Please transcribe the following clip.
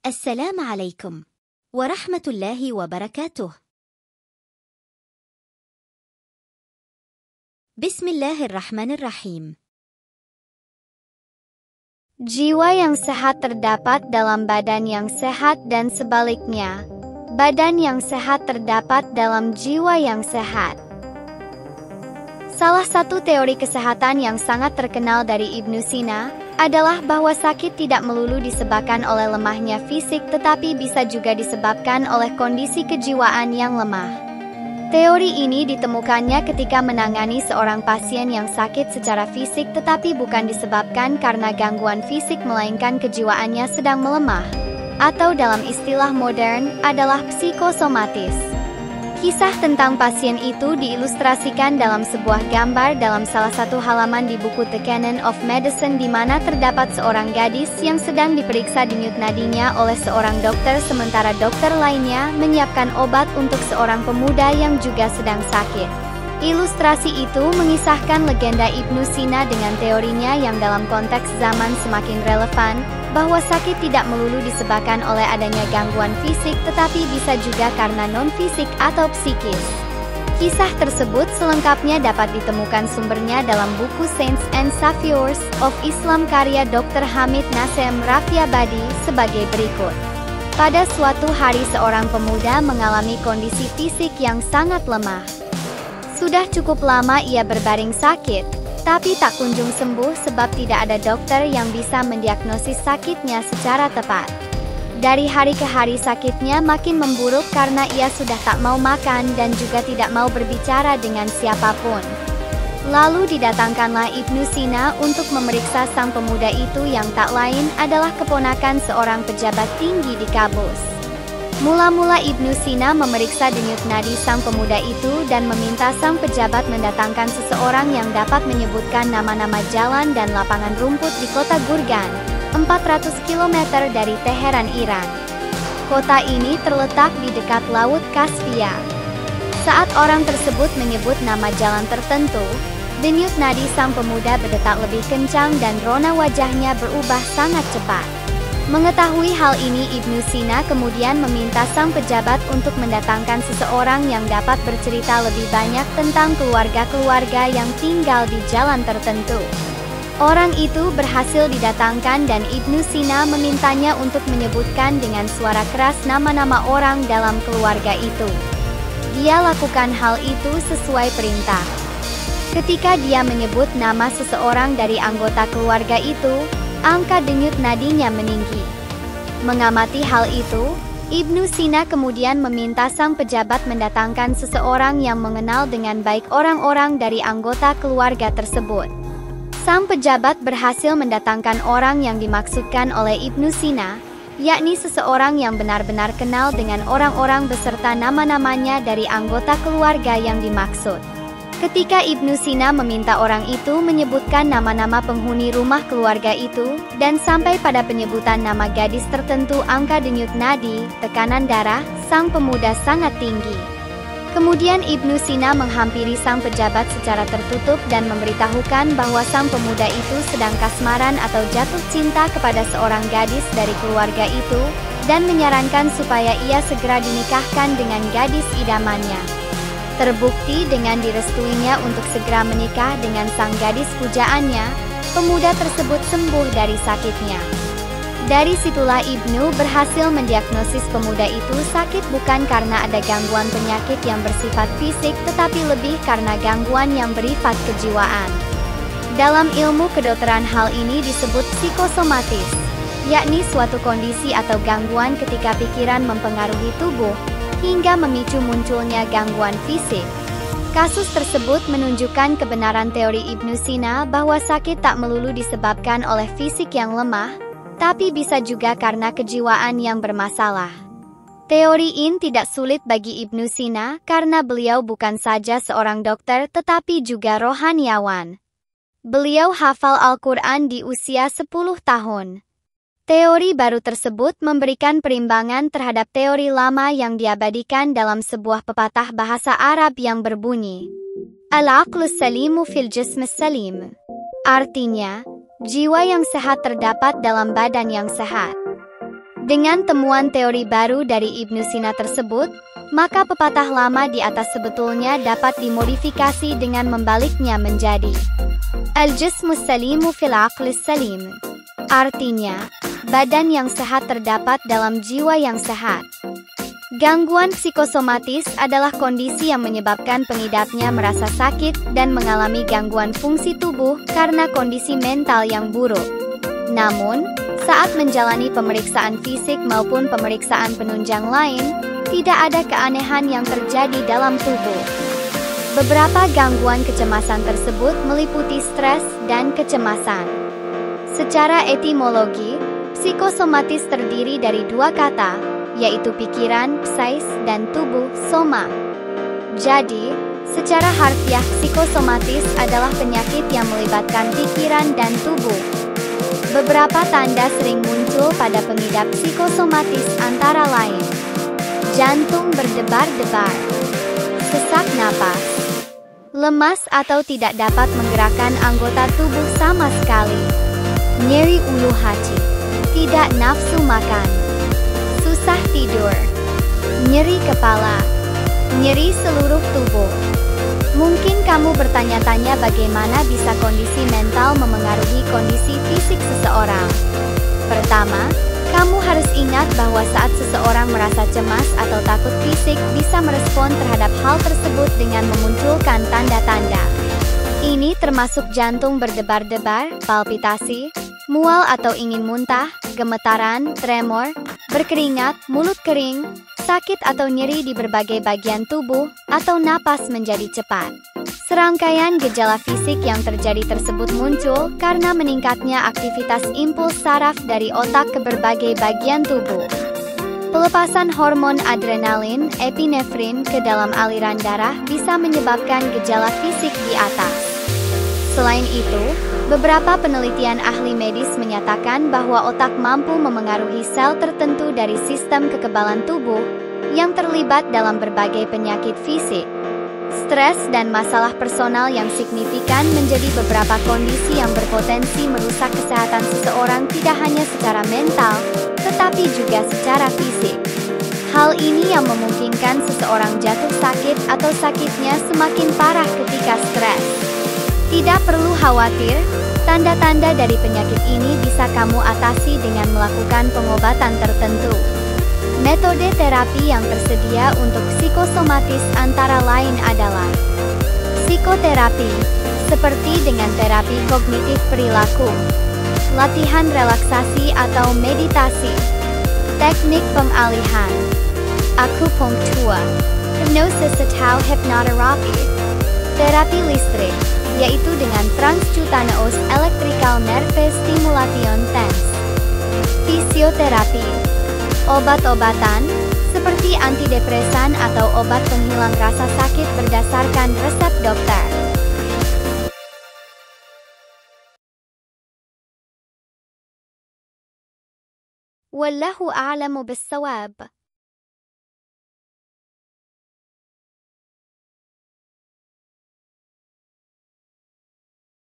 السلام عليكم ورحمة الله وبركاته. بسم الله الرحمن الرحيم. Jiwa yang sehat terdapat dalam badan yang sehat dan sebaliknya, badan yang sehat terdapat dalam jiwa yang sehat. Salah satu teori kesehatan yang sangat terkenal dari Ibnu Sina adalah bahwa sakit tidak melulu disebabkan oleh lemahnya fisik tetapi bisa juga disebabkan oleh kondisi kejiwaan yang lemah. Teori ini ditemukannya ketika menangani seorang pasien yang sakit secara fisik tetapi bukan disebabkan karena gangguan fisik melainkan kejiwaannya sedang melemah, atau dalam istilah modern adalah psikosomatis. Kisah tentang pasien itu diilustrasikan dalam sebuah gambar dalam salah satu halaman di buku The Canon of Medicine di mana terdapat seorang gadis yang sedang diperiksa denyut nadinya oleh seorang dokter sementara dokter lainnya menyiapkan obat untuk seorang pemuda yang juga sedang sakit. Ilustrasi itu mengisahkan legenda Ibnu Sina dengan teorinya yang dalam konteks zaman semakin relevan, bahwa sakit tidak melulu disebabkan oleh adanya gangguan fisik tetapi bisa juga karena non-fisik atau psikis. Kisah tersebut selengkapnya dapat ditemukan sumbernya dalam buku Saints and Saviors of Islam karya Dr. Hamid Nasem Rafiabadi sebagai berikut. Pada suatu hari seorang pemuda mengalami kondisi fisik yang sangat lemah. Sudah cukup lama ia berbaring sakit, tapi tak kunjung sembuh sebab tidak ada dokter yang bisa mendiagnosis sakitnya secara tepat. Dari hari ke hari sakitnya makin memburuk karena ia sudah tak mau makan dan juga tidak mau berbicara dengan siapapun. Lalu didatangkanlah Ibnu Sina untuk memeriksa sang pemuda itu yang tak lain adalah keponakan seorang pejabat tinggi di Kabus. Mula-mula Ibnu Sina memeriksa denyut nadi sang pemuda itu dan meminta sang pejabat mendatangkan seseorang yang dapat menyebutkan nama-nama jalan dan lapangan rumput di kota Gurgan, 400 km dari Teheran, Iran. Kota ini terletak di dekat Laut Kaspia. Saat orang tersebut menyebut nama jalan tertentu, denyut nadi sang pemuda berdetak lebih kencang dan rona wajahnya berubah sangat cepat. Mengetahui hal ini Ibnu Sina kemudian meminta sang pejabat untuk mendatangkan seseorang yang dapat bercerita lebih banyak tentang keluarga-keluarga yang tinggal di jalan tertentu. Orang itu berhasil didatangkan dan Ibnu Sina memintanya untuk menyebutkan dengan suara keras nama-nama orang dalam keluarga itu. Dia lakukan hal itu sesuai perintah. Ketika dia menyebut nama seseorang dari anggota keluarga itu, angka denyut nadinya meninggi. Mengamati hal itu, Ibnu Sina kemudian meminta sang pejabat mendatangkan seseorang yang mengenal dengan baik orang-orang dari anggota keluarga tersebut. Sang pejabat berhasil mendatangkan orang yang dimaksudkan oleh Ibnu Sina, yakni seseorang yang benar-benar kenal dengan orang-orang beserta nama-namanya dari anggota keluarga yang dimaksud. Ketika Ibnu Sina meminta orang itu menyebutkan nama-nama penghuni rumah keluarga itu, dan sampai pada penyebutan nama gadis tertentu angka denyut nadi, tekanan darah, sang pemuda sangat tinggi. Kemudian Ibnu Sina menghampiri sang pejabat secara tertutup dan memberitahukan bahwa sang pemuda itu sedang kasmaran atau jatuh cinta kepada seorang gadis dari keluarga itu, dan menyarankan supaya ia segera dinikahkan dengan gadis idamannya. Terbukti dengan direstuinya untuk segera menikah dengan sang gadis pujaannya, pemuda tersebut sembuh dari sakitnya. Dari situlah Ibnu berhasil mendiagnosis pemuda itu sakit bukan karena ada gangguan penyakit yang bersifat fisik tetapi lebih karena gangguan yang bersifat kejiwaan. Dalam ilmu kedokteran hal ini disebut psikosomatis, yakni suatu kondisi atau gangguan ketika pikiran mempengaruhi tubuh, hingga memicu munculnya gangguan fisik. Kasus tersebut menunjukkan kebenaran teori Ibnu Sina bahwa sakit tak melulu disebabkan oleh fisik yang lemah, tapi bisa juga karena kejiwaan yang bermasalah. Teori ini tidak sulit bagi Ibnu Sina karena beliau bukan saja seorang dokter tetapi juga rohaniawan. Beliau hafal Al-Quran di usia 10 tahun. Teori baru tersebut memberikan perimbangan terhadap teori lama yang diabadikan dalam sebuah pepatah bahasa Arab yang berbunyi, Al-aqlus salimu fil jismis salim. Artinya, jiwa yang sehat terdapat dalam badan yang sehat. Dengan temuan teori baru dari Ibnu Sina tersebut, maka pepatah lama di atas sebetulnya dapat dimodifikasi dengan membaliknya menjadi Al-jismus salimu fil aqlis salim. Artinya, badan yang sehat terdapat dalam jiwa yang sehat. Gangguan psikosomatis adalah kondisi yang menyebabkan pengidapnya merasa sakit dan mengalami gangguan fungsi tubuh karena kondisi mental yang buruk. Namun, saat menjalani pemeriksaan fisik maupun pemeriksaan penunjang lain, tidak ada keanehan yang terjadi dalam tubuh. Beberapa gangguan kecemasan tersebut meliputi stres dan kecemasan. Secara etimologi, psikosomatis terdiri dari dua kata, yaitu pikiran, psys, dan tubuh, soma. Jadi, secara harfiah psikosomatis adalah penyakit yang melibatkan pikiran dan tubuh. Beberapa tanda sering muncul pada pengidap psikosomatis antara lain: jantung berdebar-debar, sesak napas, lemas atau tidak dapat menggerakkan anggota tubuh sama sekali, nyeri ulu hati, tidak nafsu makan, susah tidur, nyeri kepala, nyeri seluruh tubuh. Mungkin kamu bertanya-tanya bagaimana bisa kondisi mental memengaruhi kondisi fisik seseorang. Pertama, kamu harus ingat bahwa saat seseorang merasa cemas atau takut, fisik bisa merespon terhadap hal tersebut dengan memunculkan tanda-tanda. Ini termasuk jantung berdebar-debar, palpitasi, mual atau ingin muntah, gemetaran, tremor, berkeringat, mulut kering, sakit atau nyeri di berbagai bagian tubuh, atau napas menjadi cepat. Serangkaian gejala fisik yang terjadi tersebut muncul karena meningkatnya aktivitas impuls saraf dari otak ke berbagai bagian tubuh. Pelepasan hormon adrenalin, epinefrin ke dalam aliran darah bisa menyebabkan gejala fisik di atas. Selain itu, beberapa penelitian ahli medis menyatakan bahwa otak mampu memengaruhi sel tertentu dari sistem kekebalan tubuh yang terlibat dalam berbagai penyakit fisik. Stres dan masalah personal yang signifikan menjadi beberapa kondisi yang berpotensi merusak kesehatan seseorang tidak hanya secara mental, tetapi juga secara fisik. Hal ini yang memungkinkan seseorang jatuh sakit atau sakitnya semakin parah ketika stres. Tidak perlu khawatir, tanda-tanda dari penyakit ini bisa kamu atasi dengan melakukan pengobatan tertentu. Metode terapi yang tersedia untuk psikosomatis antara lain adalah psikoterapi, seperti dengan terapi kognitif perilaku, latihan relaksasi atau meditasi, teknik pengalihan, akupunktur, hipnosis atau hipnoterapi, terapi listrik, yaitu dengan transcutaneous electrical nerve stimulation TENS, fisioterapi, obat-obatan, seperti antidepresan atau obat penghilang rasa sakit berdasarkan resep dokter. Wallahu a'lamu bissawab.